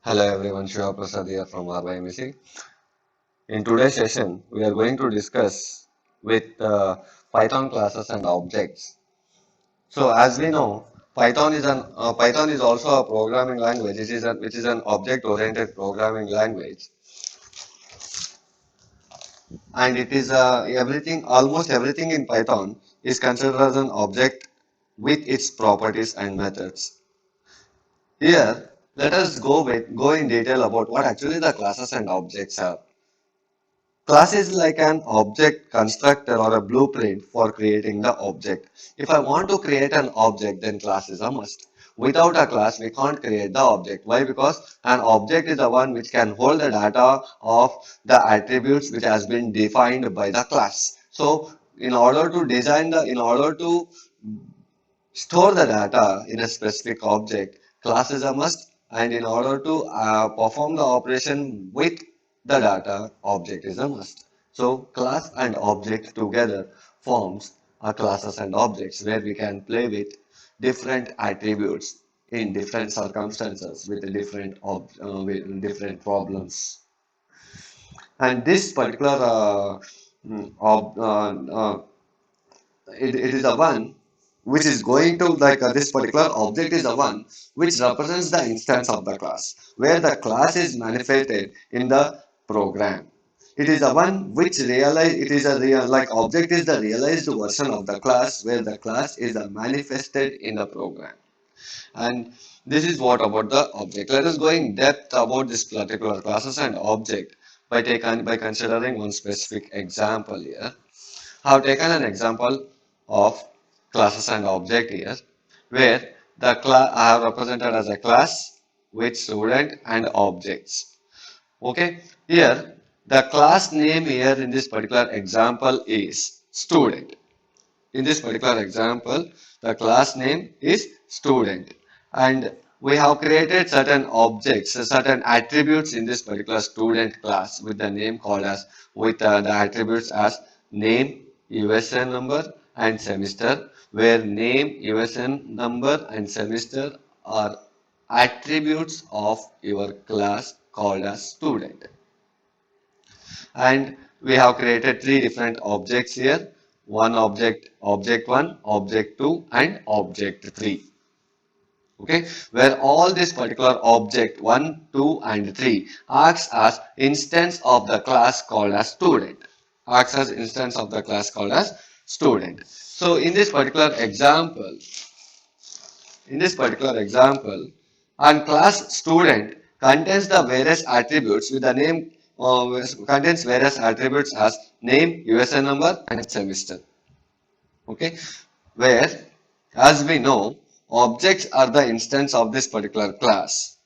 Hello everyone, Shiva Prasad here from RYMC. In today's session, we are going to discuss with Python classes and objects. So as we know, Python is also a programming language. Which is an object-oriented programming language, and it is almost everything in Python is considered as an object with its properties and methods. Here, let us go in detail about what actually the classes and objects are. Class is like an object constructor or a blueprint for creating the object. If I want to create an object, then class is a must. Without a class, we can't create the object. Why? Because an object is the one which can hold the data of the attributes which has been defined by the class. So, in order to store the data in a specific object, class is a must, and in order to perform the operation with the data, object is a must. So class and object together forms a classes and objects where we can play with different attributes in different circumstances with different problems. And this particular mm, ob, it is the one which is going to this particular object is the one which represents the instance of the class where the class is manifested in the program. It is the one which realize it is a real like object is the realized version of the class where the class is manifested in the program. And this is what about the object. Let us go in depth about this particular classes and object by considering one specific example here. I have taken an example of classes and object here, where the class I have represented as a class with student and objects. Okay, here the class name here in this particular example is student. In this particular example, the class name is student, and we have created certain objects, certain attributes in this particular student class with the name called as the attributes as name, USN number, and semester, where name, USN number, and semester are attributes of your class called as student. And we have created three different objects here. One object, object 1, object 2, and object 3. Okay, where all this particular object 1, 2, and 3 acts as instance of the class called as student. Acts as instance of the class called as student. So in this particular example, and class student contains the various attributes with the name contains various attributes as name, USN number, and semester. Okay, where as we know, objects are the instance of this particular class.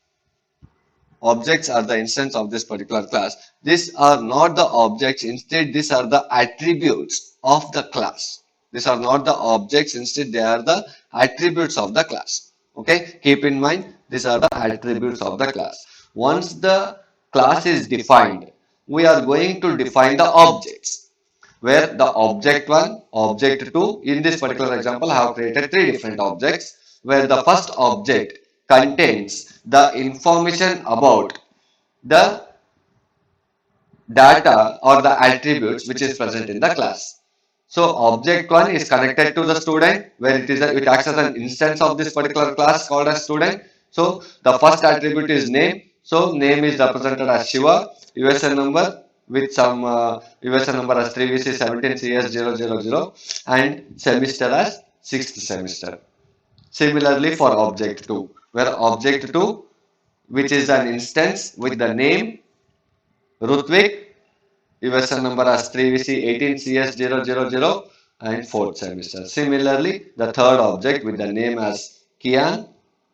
Objects are the instance of this particular class. These are not the objects, instead these are the attributes of the class. These are not the objects, instead they are the attributes of the class. Okay, keep in mind these are the attributes of the class. Once the class is defined, we are going to define the objects where the object 1, object 2, in this particular example I have created three different objects where the first object contains the information about the data or the attributes which is present in the class. So object 1 is connected to the student where it acts as an instance of this particular class called as student. So the first attribute is name. So name is represented as Shiva, USN number with some USN number as 3VC 17CS000 and semester as 6th semester. Similarly for object 2, where object 2 which is an instance with the name Rutvik, USN number as 3VC 18CS000 and 4th semester. Similarly, the third object with the name as Kian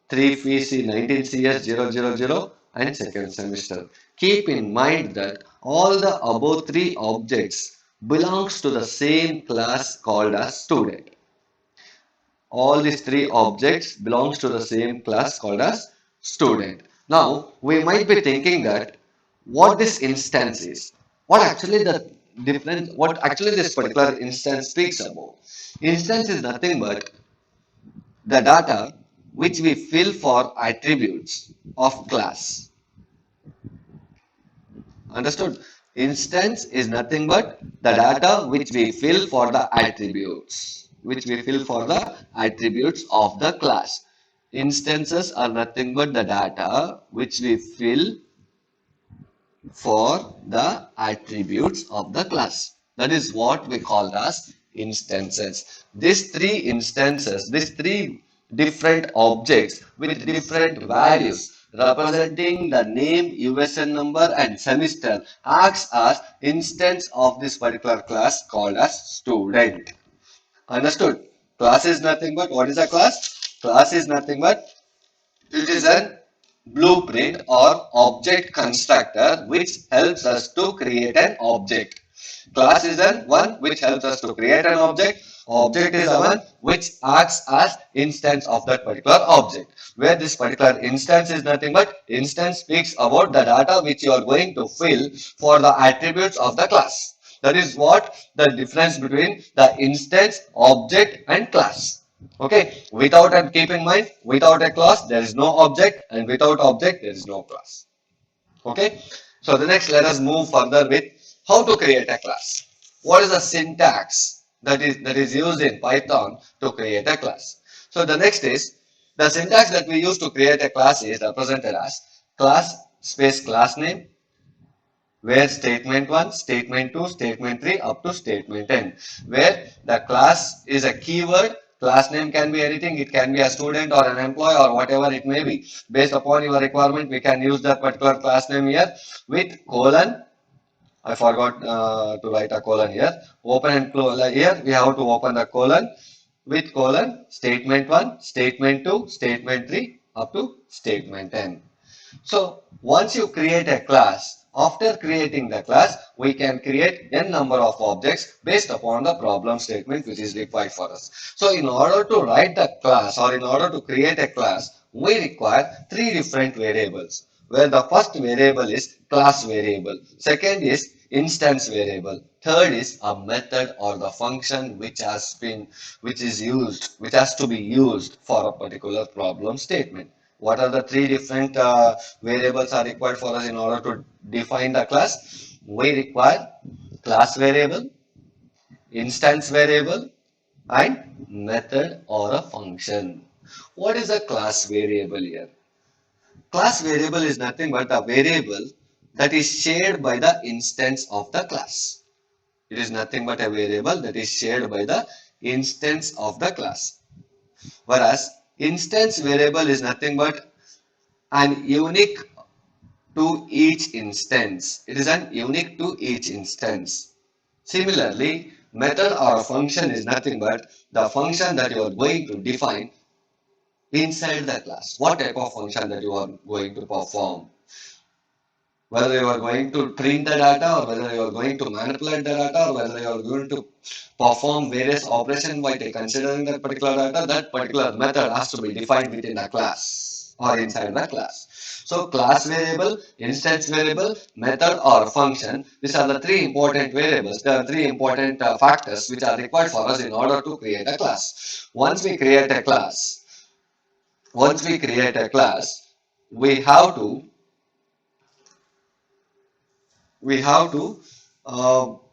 3VC 19CS000 and 2nd semester. Keep in mind that all the above three objects belongs to the same class called as student. All these three objects belongs to the same class called as student. Now, we might be thinking that what this instance is, what actually this particular instance speaks about. Instance is nothing but the data which we fill for attributes of class. Understood? Instance is nothing but the data which we fill for the attributes, which we fill for the attributes of the class. Instances are nothing but the data which we fill for the attributes of the class. That is what we call as instances. These three different objects with different values representing the name, USN number and semester acts as instance of this particular class called as student. Understood? Class is nothing but, what is a class? Class is nothing but, it is an blueprint or object constructor which helps us to create an object. Class is an one which helps us to create an object. Object is a one which acts as instance of that particular object. Where this particular instance is nothing but, instance speaks about the data which you are going to fill for the attributes of the class. That is what the difference between the instance, object and class. Okay, without, and keep in mind, without a class there is no object, and without object there is no class. Okay, so the next, let us move further with how to create a class. What is the syntax that is used in Python to create a class? So the next is, the syntax that we use to create a class is represented as class space class name, where statement 1, statement 2, statement 3 up to statement 10, where the class is a keyword. Class name can be anything, it can be a student or an employee or whatever it may be. Based upon your requirement, we can use that particular class name here with colon. I forgot to write a colon here. Open and close. Here we have to open the colon with colon, statement 1, statement 2, statement 3 up to statement 10. So once you create a class, after creating the class, we can create n number of objects based upon the problem statement which is required for us. So in order to write the class, or in order to create a class, we require three different variables, where the first variable is class variable, second is instance variable, third is a method or the function which has to be used for a particular problem statement. What are the three different variables are required for us in order to define the class? We require class variable, instance variable and method or a function. What is a class variable here? Class variable is nothing but a variable that is shared by the instance of the class. It is nothing but a variable that is shared by the instance of the class. Whereas instance variable is nothing but an unique to each instance. It is an unique to each instance. Similarly, method or a function is nothing but the function that you are going to define inside the class. What type of function that you are going to perform. Whether you are going to print the data, or whether you are going to manipulate the data, or whether you are going to perform various operations by considering that particular data, that particular method has to be defined within the class or inside the class. So class variable, instance variable, method or function, these are the three important variables. There are three important factors which are required for us in order to create a class. Once we create a class, we have to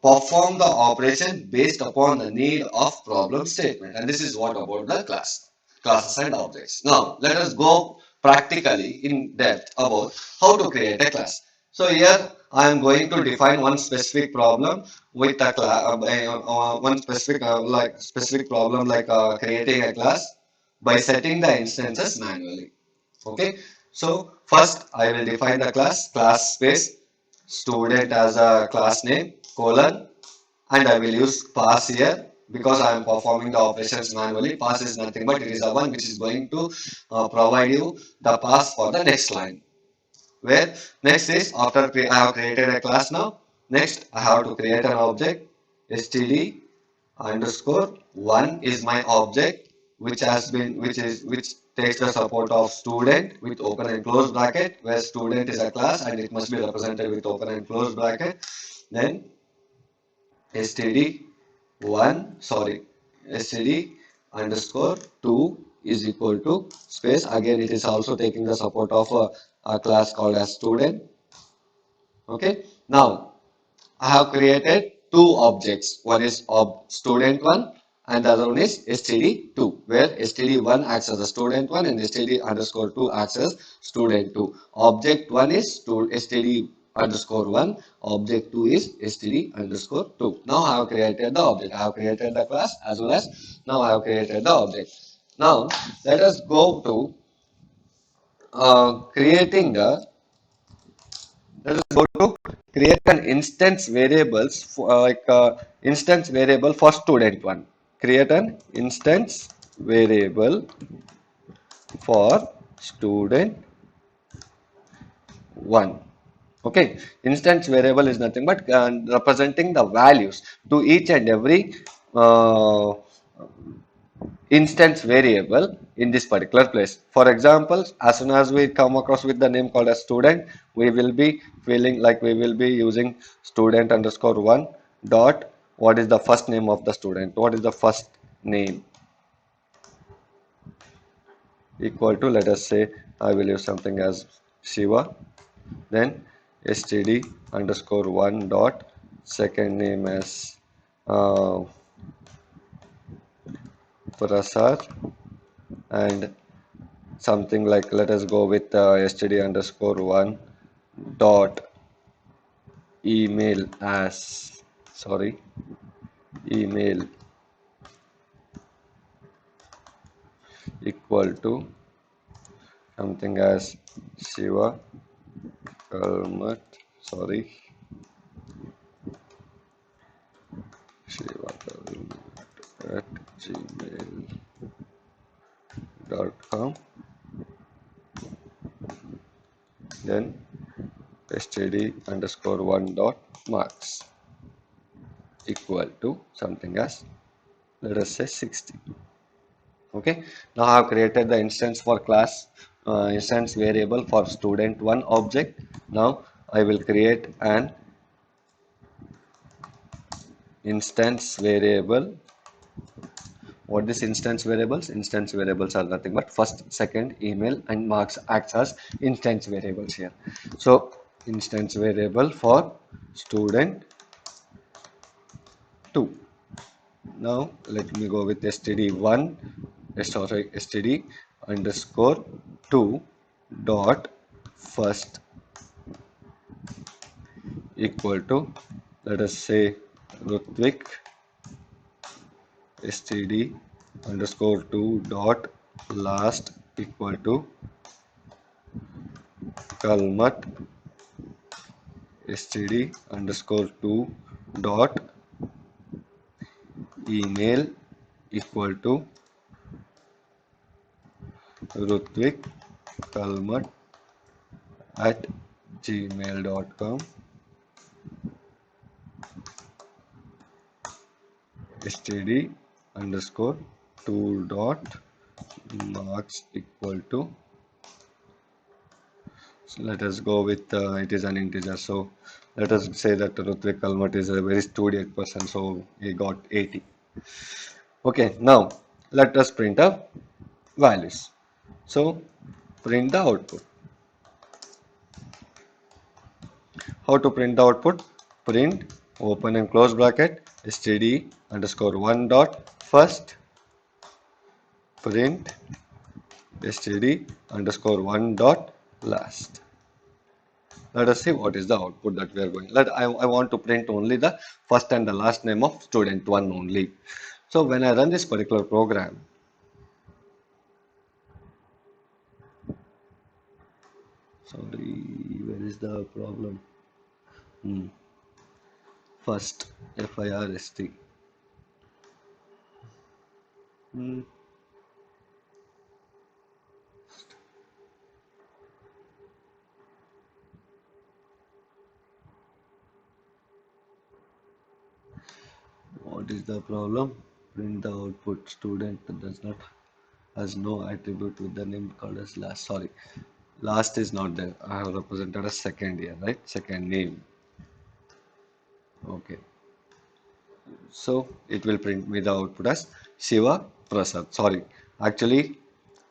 perform the operation based upon the need of problem statement, and this is what about the classes and objects. Now let us go practically in depth about how to create a class. So here I am going to define one specific problem with a class, one specific problem like creating a class by setting the instances manually. Okay, so first I will define the class space student as a class name, colon, and I will use pass here because I am performing the operations manually. Pass is nothing but it is a one which is going to provide you the pass for the next line. Where next is, after I have created a class now, next I have to create an object, std underscore one is my object which takes the support of student with open and close bracket, where student is a class and it must be represented with open and close bracket. Then std underscore 2 is equal to space, again it is also taking the support of a class called as student, Okay, now I have created two objects. One is student1 and the other one is std2, where std1 acts as the student1 and std underscore 2 acts as student2. Object 1 is std underscore 1, object 2 is std underscore 2. Now I have created the object. I have created the class as well as now I have created the object. Now let us go to creating the let us go to create an instance variables for instance variable for student one. Create an instance variable for student one. Okay, instance variable is nothing but representing the values to each and every uh, instance variable in this particular place. For example, as soon as we come across with the name called as student, we will be feeling like we will be using student underscore one dot what is the first name of the student, what is the first name equal to, let us say I will use something as Shiva, then std underscore one dot second name as uh, Prasad, and something like let us go with std underscore one dot email as sorry email equal to something as Shiva Kalmat, sorry, Shiva Kalmat at gmail.com, then std underscore one dot marks equal to something as, let us say, 60. Okay, now I have created the instance for class instance variable for student one object. Now I will create an instance variable. What this instance variables? Instance variables are nothing but first, second, email, and marks acts as instance variables here. So instance variable for student 2. Now let me go with std1, sorry, std underscore 2 dot first equal to, let us say, Rutvik, std underscore 2 dot last equal to Kalmat, std underscore 2 dot email equal to Rutvik Kalmat at gmail.com, std underscore 2 dot marks equal to, so let us go with it is an integer, so let us say that Rutvik Kalmat is a very studious person, so he got 80. Okay, now let us print the values. So print the output. How to print the output? Print open and close bracket std underscore one dot first, print std underscore one dot last. Let us see what is the output that we are going. I want to print only the first and the last name of student one only. So when I run this particular program, sorry, where is the problem? First, FIRST. Hmm. What is the problem? Print the output. Student does not has no attribute with the name called as last. Sorry, last is not there. I have represented a second here, right? Second name. Okay. So it will print me the output as Shiva Prasad. Sorry, actually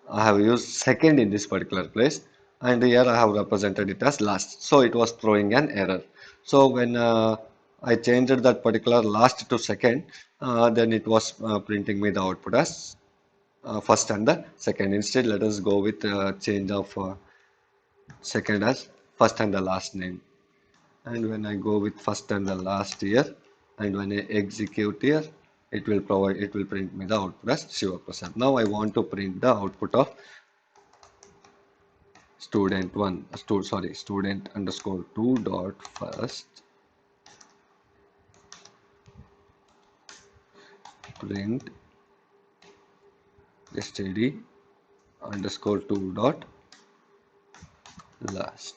I have used second in this particular place. and here I have represented it as last. So it was throwing an error. So when I changed that particular last to second, then it was printing me the output as first and the second. Instead, let us go with change of second as first and the last name. And when I go with first and the last here, and when I execute here, it will print me the output as Shiva Prasad. Now I want to print the output of student one, student underscore two dot first print std underscore two dot last.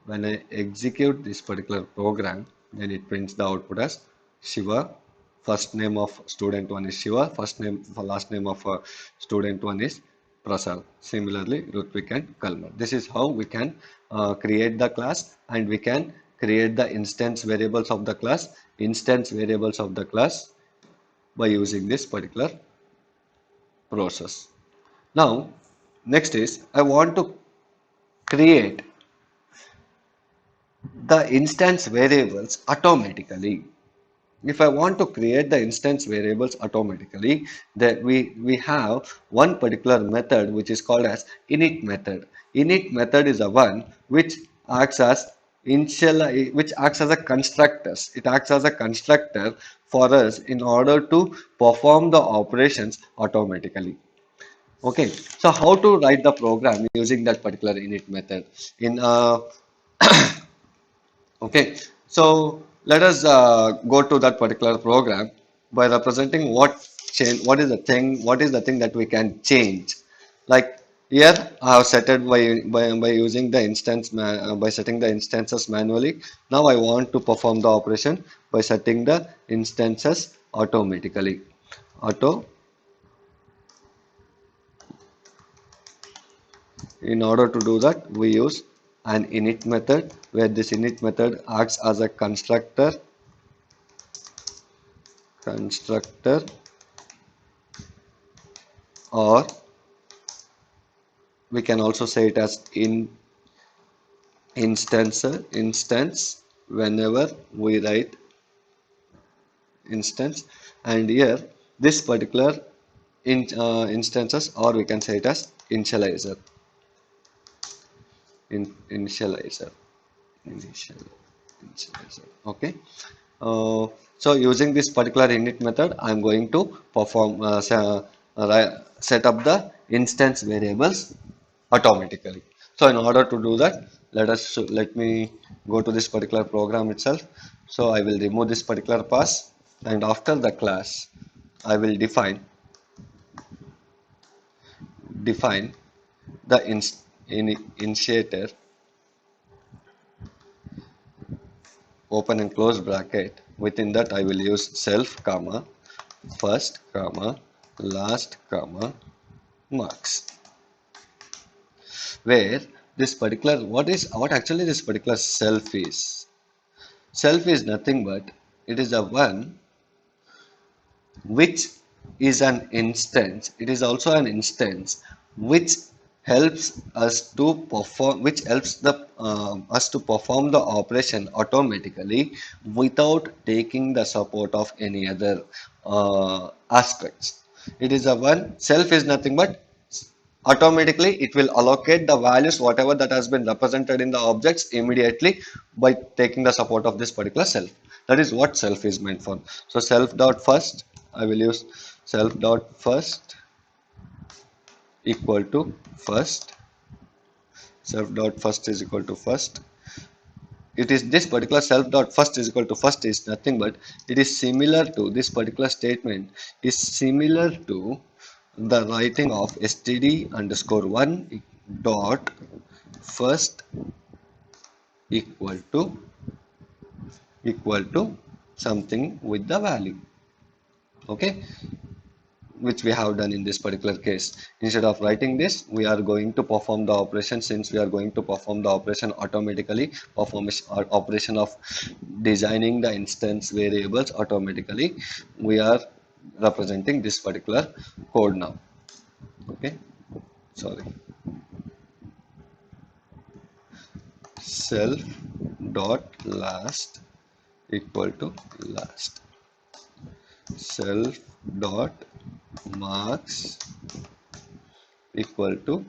When I execute this particular program, then it prints the output as Shiva. First name of student one is Shiva. Last name of student one is Prasad. Similarly, Rutvik and Kalmar. This is how we can create the class, and we can create the instance variables of the class by using this particular process. Now, next is I want to create the instance variables automatically. If I want to create the instance variables automatically, then we have one particular method which is called as init method. Init method is the one which acts as which acts as a constructor. It acts as a constructor for us in order to perform the operations automatically. Okay, so how to write the program using that particular init method? In Okay, so let us go to that particular program by representing what is the thing that we can change. Like here, I have set it by using the by setting the instances manually. Now I want to perform the operation by setting the instances automatically. Auto. In order to do that, we use an init method where this init method acts as a constructor, or we can also say it as instance whenever we write instance. And here this particular instances, or we can say it as initializer. Initializer. Initializer. Okay. So using this particular init method, I'm going to perform set up the instance variables automatically. So in order to do that, let me go to this particular program itself. So I will remove this particular pass, and after the class, I will define the initiator, open and close bracket. Within that, I will use self comma first comma last comma marks, where this particular what actually this particular self is. Self is nothing but it is a one which is an instance. It is also an instance which helps the us to perform the operation automatically without taking the support of any other aspects. It is a one. Self is nothing but automatically it will allocate the values whatever that has been represented in the objects immediately by taking the support of this particular self. That is what self is meant for. So self dot first, I will use self dot first equal to first. Self dot first is equal to first. It is this particular self dot first is equal to first is nothing but it is similar to this particular statement is similar to the writing of std underscore one dot first equal to something with the value. Okay, which we have done in this particular case. Instead of writing this, we are going to perform the operation. Since we are going to perform the operation automatically, operation of designing the instance variables automatically, we are representing this particular code now. Okay, sorry. self dot last equal to last, self dot marks equal to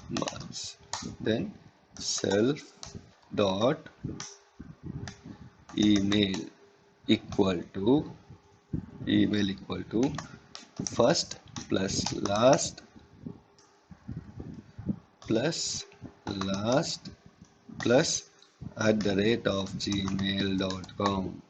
marks, then self dot email equal to first plus last plus last plus at the rate of gmail.com.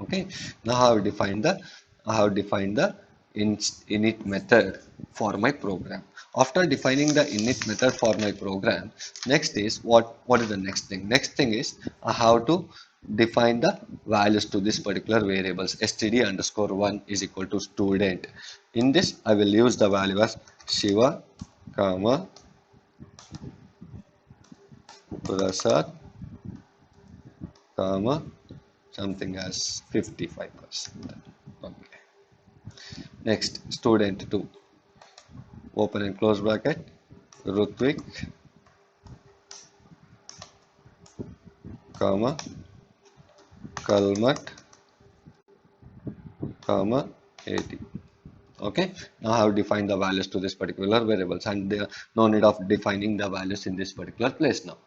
Okay, now I have defined the init method for my program. After defining the init method for my program, next is what is the next thing? Next thing is I have to define the values to this particular variables. Std underscore 1 is equal to student. In this I will use the value as Shiva, comma Prasad, comma something as 55%. Okay. Next, student 2, open and close bracket, Rutvik, comma Kalmat, comma 80. Okay, now I have defined the values to this particular variables, and there no need of defining the values in this particular place now.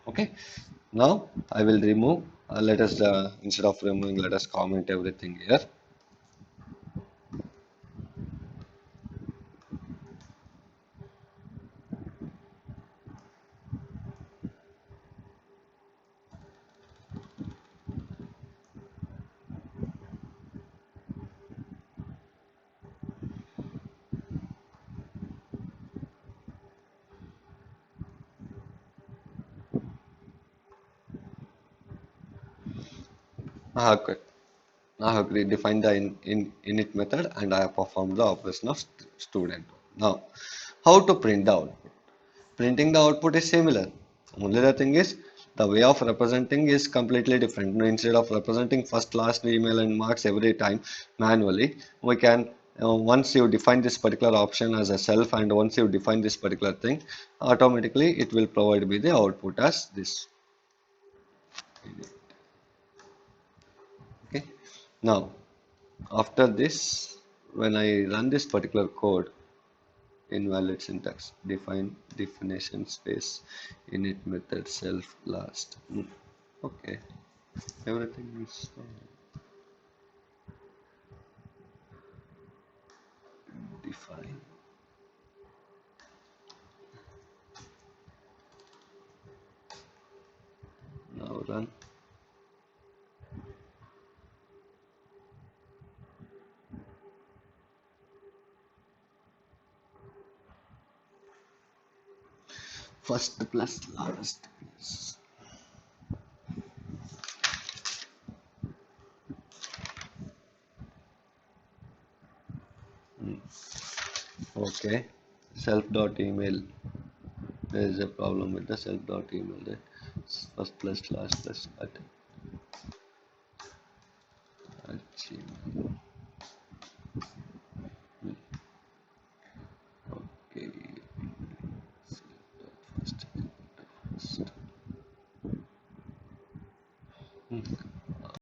Okay, now I will remove, let us instead of removing, let us comment everything here. I have, I have defined the init method, and I have performed the operation of student. Now, how to print the output? Printing the output is similar. Only the thing is the way of representing is completely different. Instead of representing first, last, email and marks every time manually, we can once you define this particular option as a self, and once you define this particular thing, automatically it will provide me the output as this. Okay. Now after this, when I run this particular code, invalid syntax, define definition space init method self last. Okay, everything is define. Now run. First plus last. Yes. Okay, self dot email. There is a problem with the self dot email. That first plus last plus at gmail.